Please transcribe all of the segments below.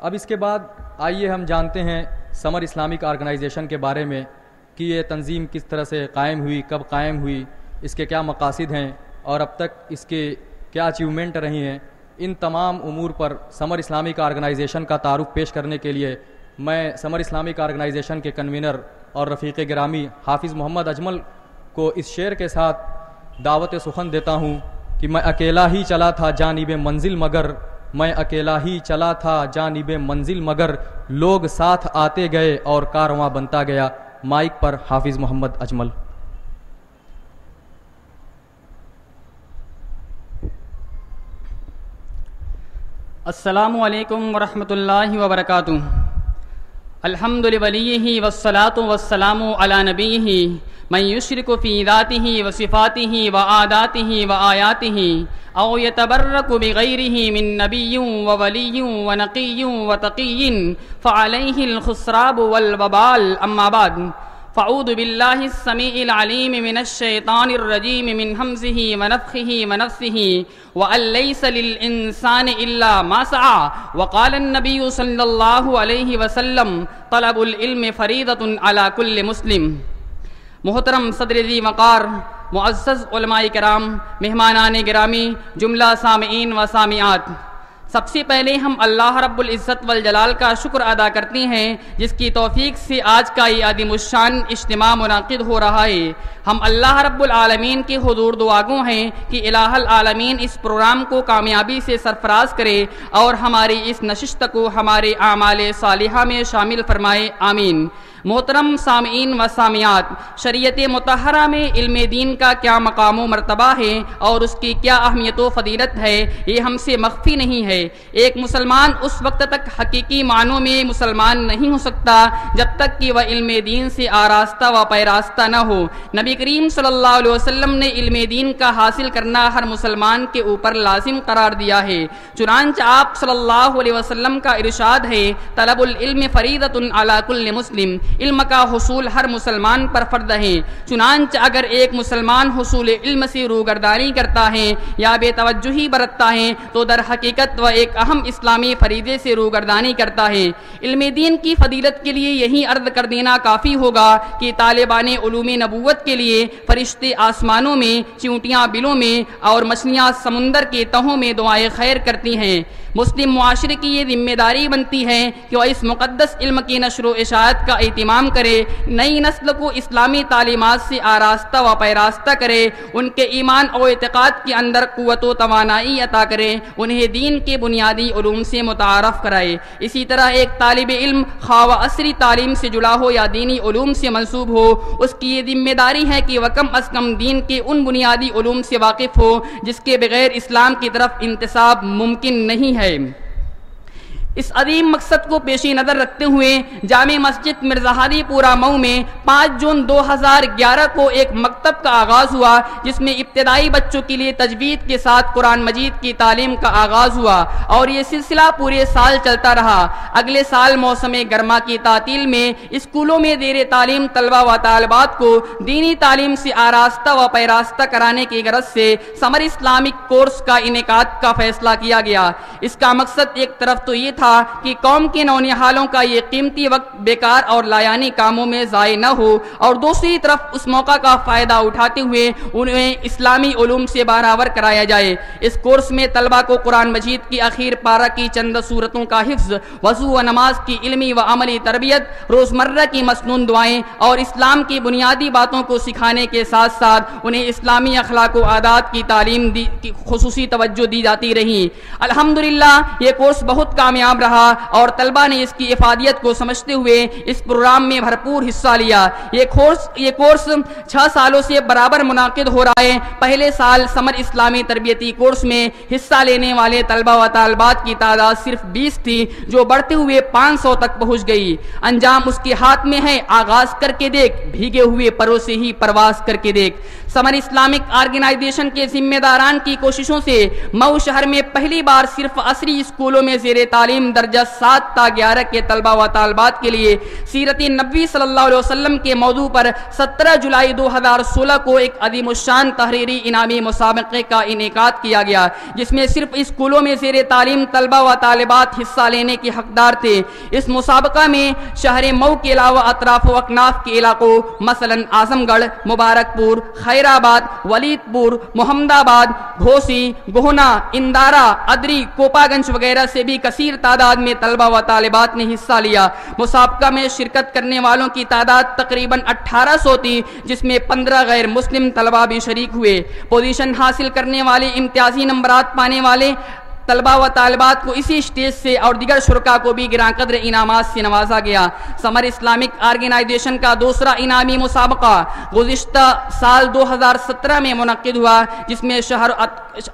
اب اس کے بعد آئیے ہم جانتے ہیں سمر اسلامک آرگنائزیشن کے بارے میں کہ یہ تنظیم کس طرح سے قائم ہوئی، کب قائم ہوئی، اس کے کیا مقاصد ہیں اور اب تک اس کے کیا اچیومنٹ رہی ہیں۔ ان تمام امور پر سمر اسلامک آرگنائزیشن کا تعارف پیش کرنے کے لیے میں سمر اسلامک آرگنائزیشن کے کنوینر اور رفیق گرامی حافظ محمد اجمل کو اس شعر کے ساتھ دعوت سخن دیتا ہوں کہ میں اکیلا ہی چلا تھا جانب منزل مگر، میں اکیلا ہی چلا تھا جانب منزل مگر، لوگ ساتھ آتے گئے اور کارواں بنتا گیا۔ مائک پر حافظ محمد اجمل۔ السلام علیکم ورحمۃ اللہ وبرکاتہ۔ الحمد لولیہ والصلاۃ والسلام علی نبیہ من یشرک فی ذاتہ وصفاتہ وعاداتہ وآیاتہ او یتبرک بغیرہ من نبی وولی ونقی وتقی فعلیہ الخسران والوبال۔ اما بعد فاعوذ باللہ السمیع العلیم من الشیطان الرجیم من ہمزہ ونفخہ ونفثہ وان لیس للانسان الا ما سعى وقال النبی صلی اللہ علیہ وسلم طلب العلم فریضۃ علی کل مسلم۔ محترم صدر ذی وقار، معزز علماء کرام، مہمانان گرامی، جملہ سامعین و سامعات، سب سے پہلے ہم اللہ رب العزت والجلال کا شکر ادا کرتے ہیں جس کی توفیق سے آج کا یہ عظیم الشان اجتماع منعقد ہو رہا ہے۔ ہم اللہ رب العالمین کے حضور دعا گو ہیں کہ الہ العالمین اس پروگرام کو کامیابی سے سرفراز کرے اور ہماری اس نشست کو ہمارے اعمال صالحہ میں شامل فرمائے، آمین۔ محترم سامعین و سامعات، شریعت مطہرہ میں علم دین کا کیا مقام و مرتبہ ہے اور اس کی کیا اہمیت و فضیلت ہے، یہ ہم سے مخفی نہیں ہے۔ ایک مسلمان اس وقت تک حقیقی معنوں میں مسلمان نہیں ہو سکتا جب تک کہ وہ علم دین سے آراستہ و پیراستہ نہ ہو۔ نبی کریم صلی اللہ علیہ وسلم نے علم دین کا حاصل کرنا ہر مسلمان کے اوپر لازم قرار دیا ہے، چنانچہ آپ صلی اللہ علیہ وسلم کا ارشاد ہے طلب العلم فریضۃ علی کل مسلم، علم کا حصول ہر مسلمان پر فرض ہے۔ چنانچہ اگر ایک مسلمان حصول علم سے روگردانی کرتا ہے یا بے توجہی برتتا ہے تو در حقیقت وہ ایک اہم اسلامی فریضے سے روگردانی کرتا ہے۔ علم دین کی فضیلت کے لیے یہی عرض کر دینا کافی ہوگا کہ طالبان علوم نبوت کے لیے فرشتے آسمانوں میں، چیونٹیاں بلوں میں اور مچھلیاں سمندر کے تہوں میں دعائیں خیر کرتی ہیں۔ مسلم معاشرے کی یہ ذمہ داری بنتی ہے کہ وہ اس مقدس علم کی نشر و اشاعت کا اہتمام کرے، نئی نسل کو اسلامی تعلیمات سے آراستہ و پیراستہ کرے، ان کے ایمان و اعتقاد کے اندر قوت و توانائی عطا کرے، انہیں دین کے بنیادی علوم سے متعارف کرائے۔ اسی طرح ایک طالب علم خواہ و عصری تعلیم سے جڑا ہو یا دینی علوم سے منسوب ہو، اس کی یہ ذمہ داری ہے کہ وہ کم از کم دین کے ان بنیادی علوم سے واقف ہو جس کے بغیر اسلام کی طرف انتساب ممکن نہیں ہے۔ اس عظیم مقصد کو پیش نظر رکھتے ہوئے جامع مسجد مرزا ہادی پورہ مئو میں 5 جون 2011 کو ایک مکتب کا آغاز ہوا جس میں ابتدائی بچوں کے لیے تجوید کے ساتھ قرآن مجید کی تعلیم کا آغاز ہوا اور یہ سلسلہ پورے سال چلتا رہا۔ اگلے سال موسم گرما کی تعطیل میں اسکولوں میں زیر تعلیم طلبہ و طالبات کو دینی تعلیم سے آراستہ و پیراستہ کرانے کی غرض سے سمر اسلامک کورس کا انعقاد کا فیصلہ کیا گیا۔ اس کا مقصد ایک طرف تو یہ تھا کہ قوم کے نونہالوں کا یہ قیمتی وقت بیکار اور لایانی کاموں میں ضائع نہ ہو اور دوسری طرف اس موقع کا فائدہ اٹھاتے ہوئے انہیں اسلامی علوم سے باخبر کرایا جائے۔ اس کورس میں طلبہ کو قرآن مجید کی آخر پارہ کی چند سورتوں کا حفظ، وضو و نماز کی علمی و عملی تربیت، روزمرہ کی مسنون دعائیں اور اسلام کی بنیادی باتوں کو سکھانے کے ساتھ ساتھ انہیں اسلامی اخلاق و عادات کی تعلیم کی خصوصی توجہ دی جاتی رہی۔ الحمدللہ یہ کورس بہت کامیاب رہا اور طلبہ نے اس کی افادیت کو سمجھتے ہوئے اس پروگرام میں بھرپور حصہ لیا۔ یہ کورس 6 سالوں سے برابر منعقد ہو رہا ہے۔ پہلے سال سمر اسلامی تربیتی کورس میں حصہ لینے والے طلبہ و طالبات کی تعداد صرف 20 تھی جو بڑھتے ہوئے 500 تک پہنچ گئی۔ انجام اس کے ہاتھ میں ہے، آغاز کر کے دیکھ، بھیگے ہوئے پروں سے ہی پرواز کر کے دیکھ۔ سمر اسلامک آرگنائزیشن کے ذمہ داران کی کوششوں سے مئو شہر میں پہلی بار صرف عصری اسکولوں میں زیر تعلیم تعلیم درجہ 7 تا 11 کے طلبہ و طالبات کے لیے سیرت نبوی صلی اللہ علیہ وسلم کے موضوع پر 17 جولائی 2016 کو ایک عظیم الشان تحریری انعامی مسابقے کا انعقاد کیا گیا، جس میں صرف اسکولوں میں زیر تعلیم طلبہ و طالبات حصہ لینے کے حقدار تھے۔ اس مسابقہ میں شہر مئو کے علاوہ اطراف و اکناف کے علاقوں مثلا اعظم گڑھ، مبارک پور، خیر آباد، ولید پور، محمد آباد، گھوسی، گوہنا، اندارا، ادری، کوپا گنج وغیرہ سے بھی کثیر تعداد میں طلبہ و طالبات نے حصہ لیا۔ مسابقہ میں شرکت کرنے والوں کی تعداد تقریباً 1800 تھی، جس میں 15 غیر مسلم طلبہ بھی شریک ہوئے۔ پوزیشن حاصل کرنے والے امتیازی نمبرات پانے والے طلبہ و طالبات کو اسی اسٹیج سے اور دیگر شرکاء کو بھی گراں قدر انعامات سے نوازا گیا۔ سمر اسلامک آرگنائزیشن کا دوسرا انعامی مسابقہ گزشتہ سال 2017 میں منعقد ہوا، جس میں شہر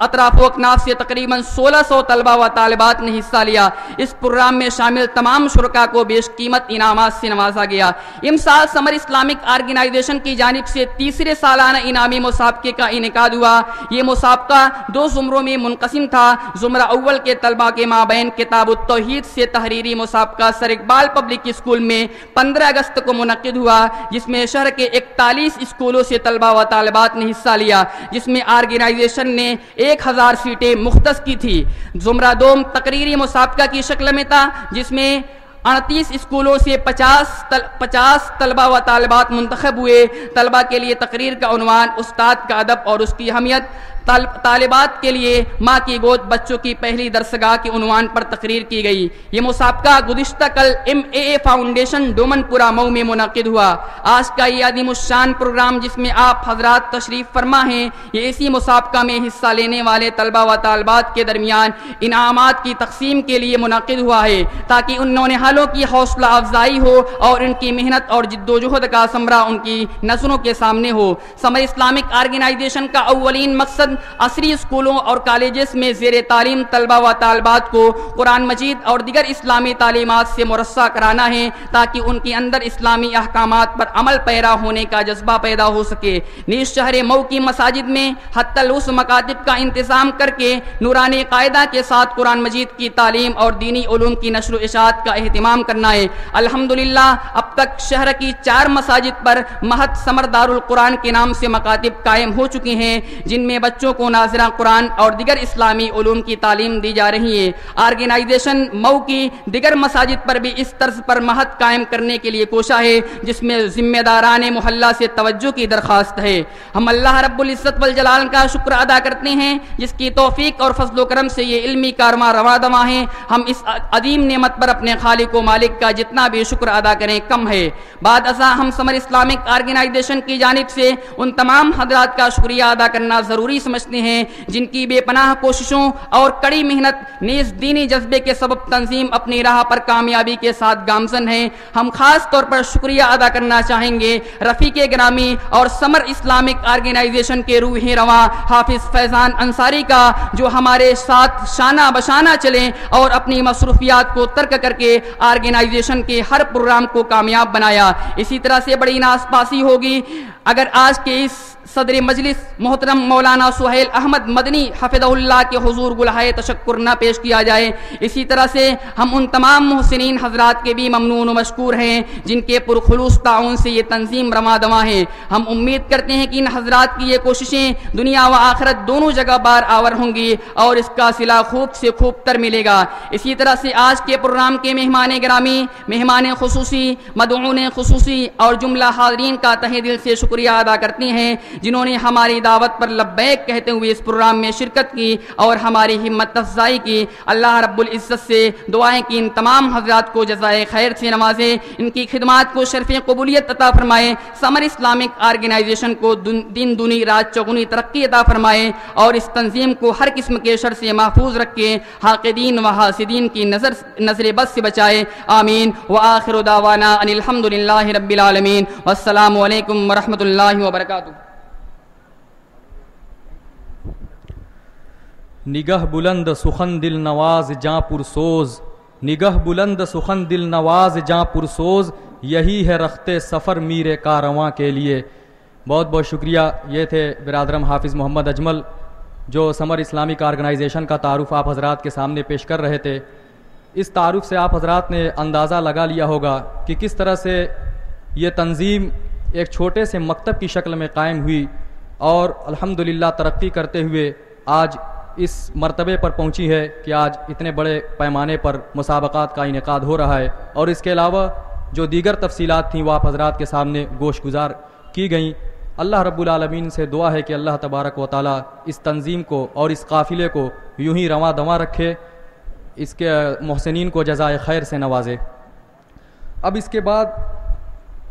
اطراف و اکناف سے تقریباً 1600 طلبہ و طالبات نے حصہ لیا۔ اس پروگرام میں شامل تمام شرکاء کو بیش قیمت انعامات سے نوازا گیا۔ امسال سمر اسلامک آرگنائزیشن کی جانب سے تیسرے سالانہ انعامی مسابقے کا انعقاد ہوا۔ یہ مسابقہ 2 زمروں میں منقسم تھا۔ زمرہ اول کے طلبہ کے مابین کتاب التوحید سے تحریری مسابقہ سر اقبال پبلک اسکول میں 15 اگست کو منعقد ہوا، جس میں شہر کے 41 اسکولوں سے طلبہ و طالبات نے حصہ لیا، جس میں آرگنائزیشن نے 1000 سیٹیں مختص کی تھی۔ زمرہ دوم تقریری مسابقہ کی شکل میں تھا، جس میں 38 اسکولوں سے 50 طلبہ و طالبات منتخب ہوئے۔ طلبہ کے لیے تقریر کا عنوان استاد کا ادب اور اس کی اہمیت، طالبات کے لیے ماں کی گود بچوں کی پہلی درسگاہ کے عنوان پر تقریر کی گئی۔ یہ مسابقہ گزشتہ کل MAA فاؤنڈیشن ڈومن پورہ مئو میں منعقد ہوا۔ آج کا یہ عظیم الشان پروگرام جس میں آپ حضرات تشریف فرما ہیں، یہ اسی مسابقہ میں حصہ لینے والے طلبہ و طالبات کے درمیان انعامات کی تقسیم کے لیے منعقد ہوا ہے، تاکہ ان نونہالوں کی حوصلہ افزائی ہو اور ان کی محنت اور جد و جہد کا ثمرہ ان کی نظروں کے سامنے ہو۔ سمر اسلامک آرگنائزیشن کا اولین مقصد عصری اسکولوں اور کالجز میں زیر تعلیم طلبہ و طالبات کو قرآن مجید اور دیگر اسلامی تعلیمات سے مرصع کرانا ہے، تاکہ ان کے اندر اسلامی احکامات پر عمل پیرا ہونے کا جذبہ پیدا ہو سکے۔ نیز شہر مئو کی مساجد میں حتی الوسع مکاتب کا انتظام کر کے نورانی قاعدہ کے ساتھ قرآن مجید کی تعلیم اور دینی علوم کی نشر و اشاعت کا اہتمام کرنا ہے۔ الحمدللہ اب تک شہر کی 4 مساجد پر مہد سمر دارالقرآن کے نام سے مکاتب قائم ہو چکے ہیں، جن میں بچوں کو ناظرہ قرآن اور دیگر اسلامی علوم کی تعلیم دی جا رہی ہے۔ آرگنائزیشن مئو کی دیگر مساجد پر بھی اس طرز پر مہد قائم کرنے کے لیے کوشاں ہے، جس میں ذمہ داران محلہ سے توجہ کی درخواست ہے۔ ہم اللہ رب العزت والجلال کا شکر ادا کرتے ہیں، جس کی توفیق اور فضل و کرم سے یہ علمی کارواں رواں دواں ہے۔ ہم اس عظیم نعمت پر اپنے خالق و مالک کا جتنا بھی شکر ادا کریں کم ہے۔ بعد ازاں ہم سمر اسلامک آرگنائزیشن کی جانب سے ان تمام حضرات کا شکریہ ادا کرنا ضروری سمجھتے ہیں، جن کی بے پناہ کوششوں اور کڑی محنت نیز دینی جذبے کے سبب تنظیم اپنی راہ پر کامیابی کے ساتھ گامزن ہے۔ ہم خاص طور پر شکریہ ادا کرنا چاہیں گے رفیق گرامی اور سمر اسلامک آرگنائزیشن کے روح رواں حافظ فیضان انصاری کا، جو ہمارے ساتھ شانہ بشانہ چلیں اور اپنی مصروفیات کو ترک کر کے آرگنائزیشن کے ہر پروگرام کو کامیاب بنایا۔ اسی طرح سے بڑی ناسپاسی ہوگی اگر آج کے اس صدر مجلس محترم مولانا سہیل احمد مدنی حفظہ اللہ کے حضور گلہائے تشکر نہ پیش کیا جائے۔ اسی طرح سے ہم ان تمام محسنین حضرات کے بھی ممنون و مشکور ہیں، جن کے پرخلوص تعاون سے یہ تنظیم رواں دواں ہے۔ ہم امید کرتے ہیں کہ ان حضرات کی یہ کوششیں دنیا و آخرت دونوں جگہ بار آور ہوں گی اور اس کا صلہ خوب سے خوب تر ملے گا۔ اسی طرح سے آج کے پروگرام کے مہمان گرامی، مہمان خصوصی، مدعوون خصوصی اور جملہ حاضرین کا تہہ دل سے شکریہ ادا کرتے ہیں، جنہوں نے ہماری دعوت پر لبیک کہتے ہوئے اس پروگرام میں شرکت کی اور ہماری ہمت افزائی کی۔ اللہ رب العزت سے دعائیں کہ ان تمام حضرات کو جزائے خیر سے نوازے، ان کی خدمات کو شرف قبولیت عطا فرمائے، سمر اسلامک آرگنائزیشن کو دن دنی رات چوگنی ترقی عطا فرمائے اور اس تنظیم کو ہر قسم کے شر سے محفوظ رکھے، حاقدین و حاسدین کی نظر بد سے بچائے۔ آمین۔ وآخر دعوانا ان الحمدللہ رب العالمین، والسلام علیکم ورحمۃ اللہ وبرکاتہ۔ نگہ بلند سخن دل نواز جاں پرسوز، نگہ بلند سخن دل نواز جاں پرسوز، یہی ہے رخت سفر میر کارواں کے لیے۔ بہت بہت شکریہ۔ یہ تھے برادرم حافظ محمد اجمل، جو سمر اسلامک آرگنائزیشن کا تعارف آپ حضرات کے سامنے پیش کر رہے تھے۔ اس تعارف سے آپ حضرات نے اندازہ لگا لیا ہوگا کہ کس طرح سے یہ تنظیم ایک چھوٹے سے مکتب کی شکل میں قائم ہوئی اور الحمدللہ ترقی کرتے ہوئے آج اس مرتبے پر پہنچی ہے کہ آج اتنے بڑے پیمانے پر مسابقات کا انعقاد ہو رہا ہے، اور اس کے علاوہ جو دیگر تفصیلات تھیں وہ آپ حضرات کے سامنے گوش گزار کی گئیں۔ اللہ رب العالمین سے دعا ہے کہ اللہ تبارک و تعالی اس تنظیم کو اور اس قافلے کو یوں ہی رواں دواں رکھے، اس کے محسنین کو جزائے خیر سے نوازے۔ اب اس کے بعد